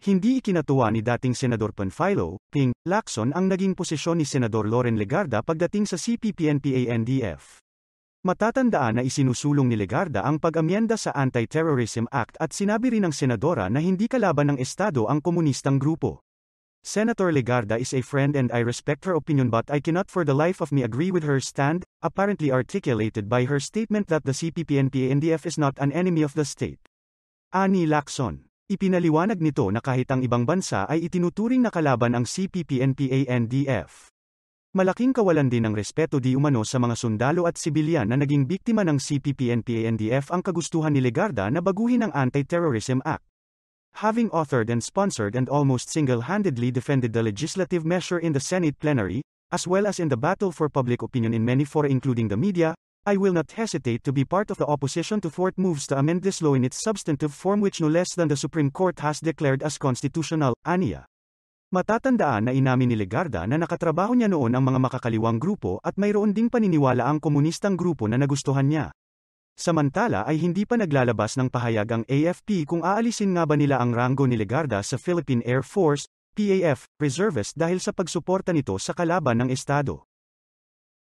Hindi ikinatuwa ni dating Senador Panfilo, Ping, Lacson ang naging posisyon ni Senador Loren Legarda pagdating sa CPP-NPA-NDF. Matatandaan na isinusulong ni Legarda ang pag-amyenda sa Anti-Terrorism Act at sinabi rin ng senadora na hindi kalaban ng Estado ang komunistang grupo. Senator Legarda is a friend and I respect her opinion but I cannot for the life of me agree with her stand, apparently articulated by her statement that the CPP-NPA-NDF is not an enemy of the state. Ani Lacson. Ipinaliwanag nito na kahit ang ibang bansa ay itinuturing na kalaban ang CPP-NPA-NDF. Malaking kawalan din ng respeto di umano sa mga sundalo at sibilyan na naging biktima ng CPP-NPA-NDF ang kagustuhan ni Legarda na baguhin ang Anti-Terrorism Act. Having authored and sponsored and almost single-handedly defended the legislative measure in the Senate plenary, as well as in the battle for public opinion in many fora including the media, I will not hesitate to be part of the opposition to thwart moves to amend this law in its substantive form which no less than the Supreme Court has declared as constitutional, aniya. Matatandaan na inamin ni Legarda na nakatrabaho niya noon ang mga makakaliwang grupo at mayroon ding paniniwala ang komunistang grupo na nagustuhan niya. Samantala ay hindi pa naglalabas ng pahayag ang AFP kung aalisin nga ba nila ang ranggo ni Legarda sa Philippine Air Force, PAF, reservist dahil sa pagsuporta nito sa kalaban ng Estado.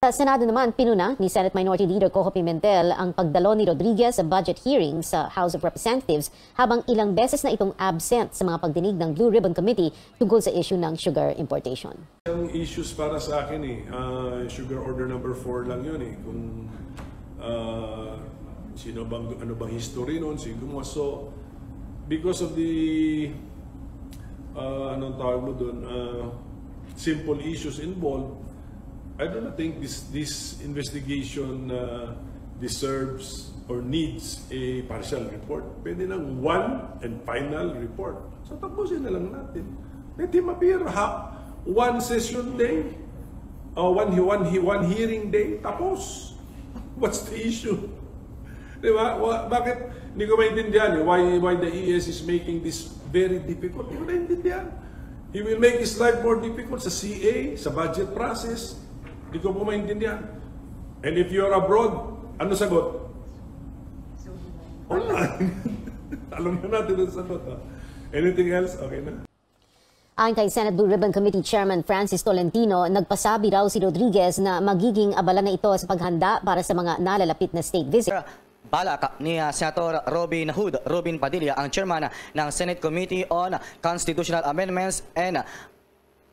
Sa Senado naman, pinuna ni Senate Minority Leader Cojo Pimentel ang pagdalo ni Rodriguez sa budget hearing sa House of Representatives habang ilang beses na itong absent sa mga pagdinig ng Blue Ribbon Committee tungkol sa issue ng sugar importation. Ang issues para sa akin sugar order number 4 lang yun kung sino bang, ano bang history noon, sino mo. So, because of the, anong tawag mo doon, simple issues involved, I don't think this investigation deserves or needs a partial report. Pwede lang one and final report. So, tapusin na lang natin. Let him appear one session day, one hearing day, tapos. What's the issue? Diba? Bakit hindi ko maintindihan why the ES is making this very difficult? Hindi ko maintindihan. He will make his life more difficult sa CA, sa budget process. Hindi ko po maintindihan. And if you're abroad, ano sagot? Online. Alam na natin ang sagot. Anything else? Okay na. Ayon kay Senate Blue Ribbon Committee Chairman Francis Tolentino, nagpasabi raw si Rodriguez na magiging abala na ito sa paghanda para sa mga nalalapit na state visit. Balak ni Senator Robin Padilla, ang chairman ng Senate Committee on Constitutional Amendments and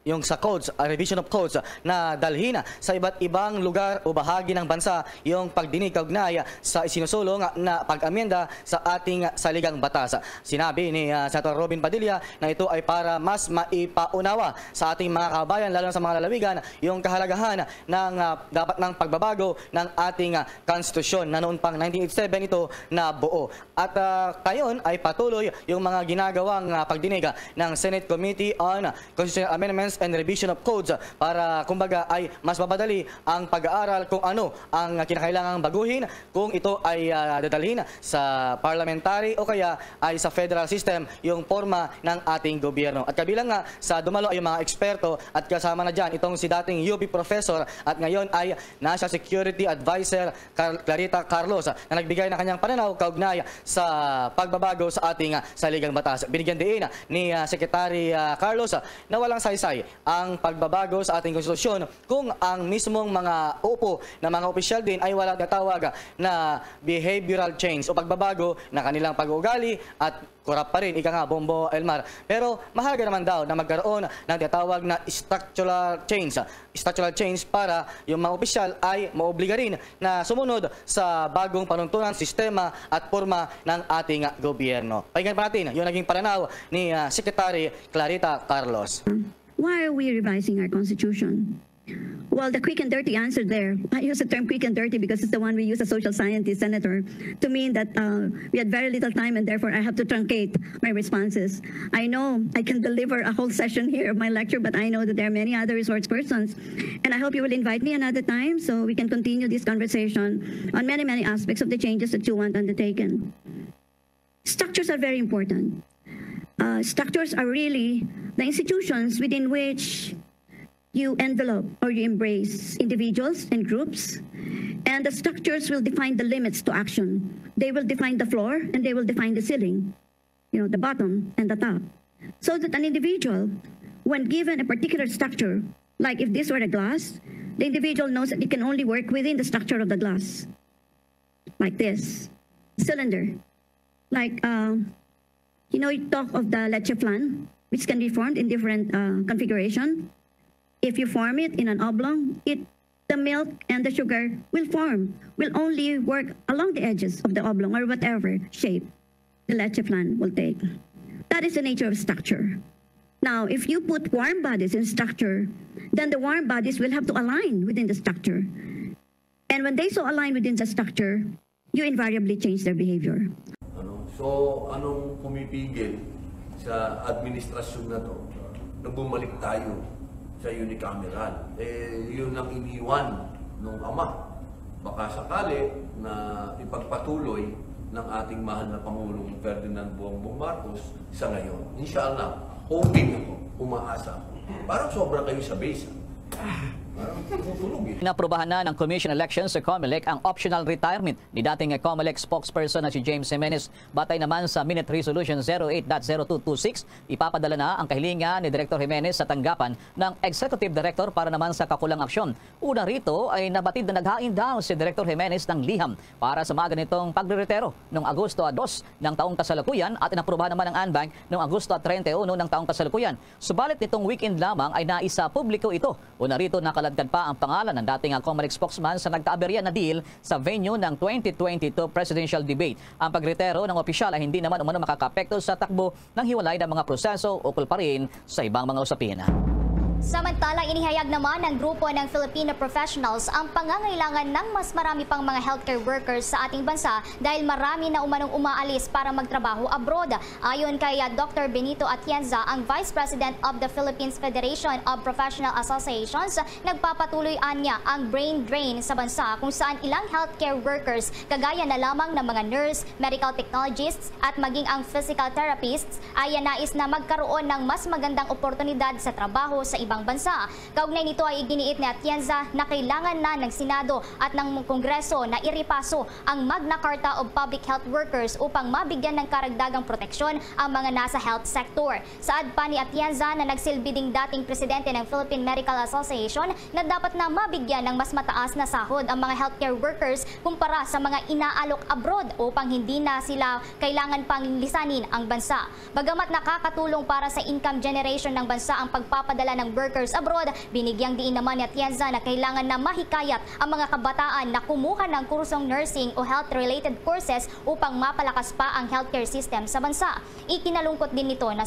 yung sa codes, revision of codes, na dalhin sa iba't ibang lugar o bahagi ng bansa yung pagdinig kaugnay sa isinusulong na pag-amyenda sa ating saligang batas. Sinabi ni Senator Robin Padilla na ito ay para mas maipaunawa sa ating mga kabayan, lalo na sa mga lalawigan, yung kahalagahan ng dapat ng pagbabago ng ating konstitusyon na noon pang 1987 ito na buo. At ngayon ay patuloy yung mga ginagawang pagdinig ng Senate Committee on Constitutional Amendments and Revision of Codes para kumbaga ay mas mapadali ang pag-aaral kung ano ang kinakailangang baguhin, kung ito ay dadalhin sa parliamentary o kaya ay sa federal system yung forma ng ating gobyerno. At kabilang nga sa dumalo ay yung mga eksperto at kasama na dyan itong si dating UP professor at ngayon ay National Security Advisor Clarita Carlos na nagbigay ng kanyang pananaw kaugnay sa pagbabago sa ating saligang batas. Binigyan din ni Secretary Carlos na walang saysay ang pagbabago sa ating konstitusyon kung ang mismong mga upo na mga opisyal din ay wala natawag na behavioral change o pagbabago na kanilang pag-uugali at korap pa rin, ika nga, Bombo Elmar. Pero mahalaga naman daw na magkaroon ng tinatawag na structural change para yung mga opisyal ay maobliga rin na sumunod sa bagong panuntunan, sistema at forma ng ating gobyerno. Pakinggan pa natin yung naging pananaw ni Secretary Clarita Carlos. Why are we revising our Constitution? Well, the quick and dirty answer there, I use the term quick and dirty because it's the one we use as social scientist, Senator, to mean that we had very little time and therefore I have to truncate my responses. I know I can deliver a whole session here of my lecture, but I know that there are many other resource persons. And I hope you will invite me another time so we can continue this conversation on many, many aspects of the changes that you want undertaken. Structures are very important. Structures are really the institutions within which you envelope or you embrace individuals and groups, and the structures will define the limits to action. They will define the floor and they will define the ceiling, the bottom and the top. so that an individual, when given a particular structure, like if this were a glass, the individual knows that it can only work within the structure of the glass, like this cylinder. Like, you talk of the leche flan, which can be formed in different configuration. If you form it in an oblong, the milk and the sugar will only work along the edges of the oblong or whatever shape the leche flan will take. That is the nature of structure. Now, if you put warm bodies in structure, then the warm bodies will have to align within the structure. And when they so align within the structure, you invariably change their behavior. So, anong pumipigil sa administrasyon na to na bumalik tayo sa unicameral? Yun ang iniwan ng ama. Baka sakali na ipagpatuloy ng ating mahal na Pangulong Ferdinand Bongbong Marcos sa ngayon. Inshallah, hoping ako, umaasa ako. Parang sobra kayo sa base. Inaprobahan na ng Commission Elections sa COMELEC ang optional retirement ni dating COMELEC spokesperson na si James Jimenez. Batay naman sa Minute Resolution 08.0226, ipapadala na ang kahilingan ni Director Jimenez sa tanggapan ng Executive Director para naman sa kakulang aksyon. Una rito ay nabatid na naghain daw si Director Jimenez ng liham para sa mga ganitong pagreretero noong Agosto 2 ng taong kasalukuyan at inaprobahan naman ng ANBank noong Agosto 31 ng taong kasalukuyan. Subalit nitong weekend lamang ay naisa publiko ito. Una rito nakaladkad pa ang pangalan ng dating COMELEC spokesman sa nagkaaberya na deal sa venue ng 2022 presidential debate. Ang pagretero ng opisyal ay hindi naman umano makakapekto sa takbo ng hiwalay ng mga proseso ukol pa rin sa ibang mga usapin. Samantalang inihayag naman ng grupo ng Filipino professionals ang pangangailangan ng mas marami pang mga healthcare workers sa ating bansa dahil marami na umanong umaalis para magtrabaho abroad. Ayon kay Dr. Benito Atienza, ang Vice President of the Philippines Federation of Professional Associations, nagpapatuloy niya ang brain drain sa bansa kung saan ilang healthcare workers kagaya na lamang ng mga nurse, medical technologists at maging ang physical therapists ay nais na magkaroon ng mas magandang oportunidad sa trabaho sa ibang bansa. Kaugnay nito ay iginiit ni Atienza na kailangan na ng Senado at ng Kongreso na iripaso ang Magna Carta of Public Health Workers upang mabigyan ng karagdagang proteksyon ang mga nasa health sector. Saad pa ni Atienza na nagsilbi ding dating presidente ng Philippine Medical Association na dapat na mabigyan ng mas mataas na sahod ang mga healthcare workers kumpara sa mga inaalok abroad upang hindi na sila kailangan pang lisanin ang bansa. Bagamat nakakatulong para sa income generation ng bansa ang pagpapadala ng workers abroad, binigyang diin naman ni Atienza na kailangan na mahikayat ang mga kabataan na kumuha ng kursong nursing o health-related courses upang mapalakas pa ang healthcare system sa bansa. Ikinalungkot din nito na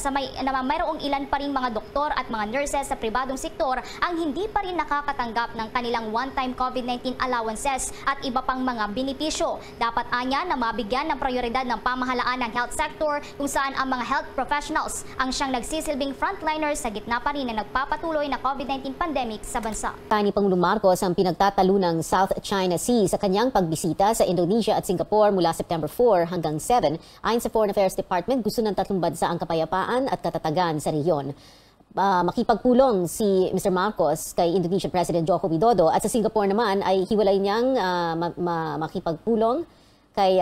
mayroong ilan pa rin mga doktor at mga nurses sa pribadong sektor ang hindi pa rin nakakatanggap ng kanilang one-time COVID-19 allowances at iba pang mga benepisyo. Dapat anya na mabigyan ng prioridad ng pamahalaan ng health sector kung saan ang mga health professionals ang siyang nagsisilbing frontliners sa gitna pa rin ng nagpapatuloy na COVID-19 pandemic sa bansa. Ni Pangulong Marcos ang pinagtatalo ng South China Sea sa kanyang pagbisita sa Indonesia at Singapore mula September 4 hanggang 7. Ayon sa Foreign Affairs Department, gusto ng tatlong bansa ang kapayapaan at katatagan sa rehiyon. Makipagpulong si Mr. Marcos kay Indonesian President Joko Widodo at sa Singapore naman ay hiwalay niyang makipagpulong kay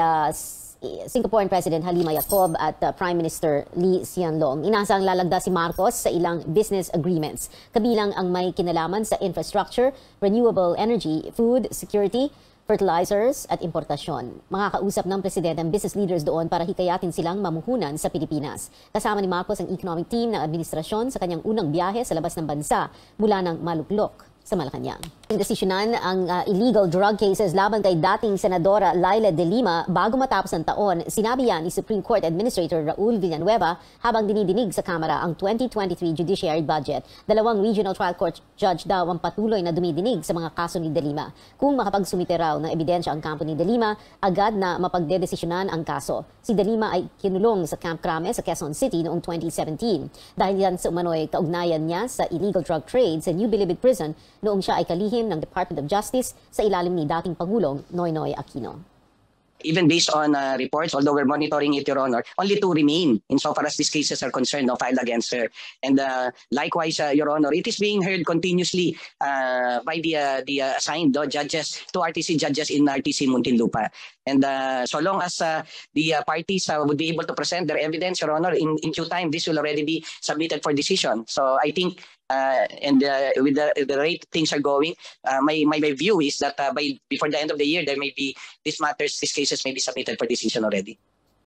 Singaporean President Halima Yacob at Prime Minister Lee Hsien Loong. Inaasang lalagda si Marcos sa ilang business agreements, kabilang ang may kinalaman sa infrastructure, renewable energy, food security, fertilizers at importasyon. Makakausap ng Presidente ang business leaders doon para hikayatin silang mamuhunan sa Pilipinas. Kasama ni Marcos ang economic team ng administrasyon sa kanyang unang biyahe sa labas ng bansa mula ng Maluklok sa Malacanang. Desisyonan ang illegal drug cases laban kay dating Senadora Laila de Lima bago matapos ng taon. Sinabi yan ni Supreme Court Administrator Raul Villanueva habang dinidinig sa Kamara ang 2023 judiciary budget. Dalawang regional trial court judge daw ang patuloy na dumidinig sa mga kaso ni de Lima. Kung makapagsumite raw ng ebidensya ang kampo ni de Lima, agad na mapagdedesisyonan ang kaso. Si de Lima ay kinulong sa Camp Crame sa Quezon City noong 2017. Dahil yan sa umano'y kaugnayan niya sa illegal drug trade sa New Bilibid Prison noong siya ay kalihim ng Department of Justice sa ilalim ni dating Pangulong Noynoy Aquino. Even based on reports, although we're monitoring it, Your Honor, only two remain insofar as these cases are concerned, filed against her. And likewise, Your Honor, it is being heard continuously by the assigned judges to RTC judges in RTC Muntinlupa. And so long as the parties would be able to present their evidence, Your Honor, in due time, this will already be submitted for decision. So I think, with the rate things are going, my view is that before the end of the year, these cases may be submitted for decision already.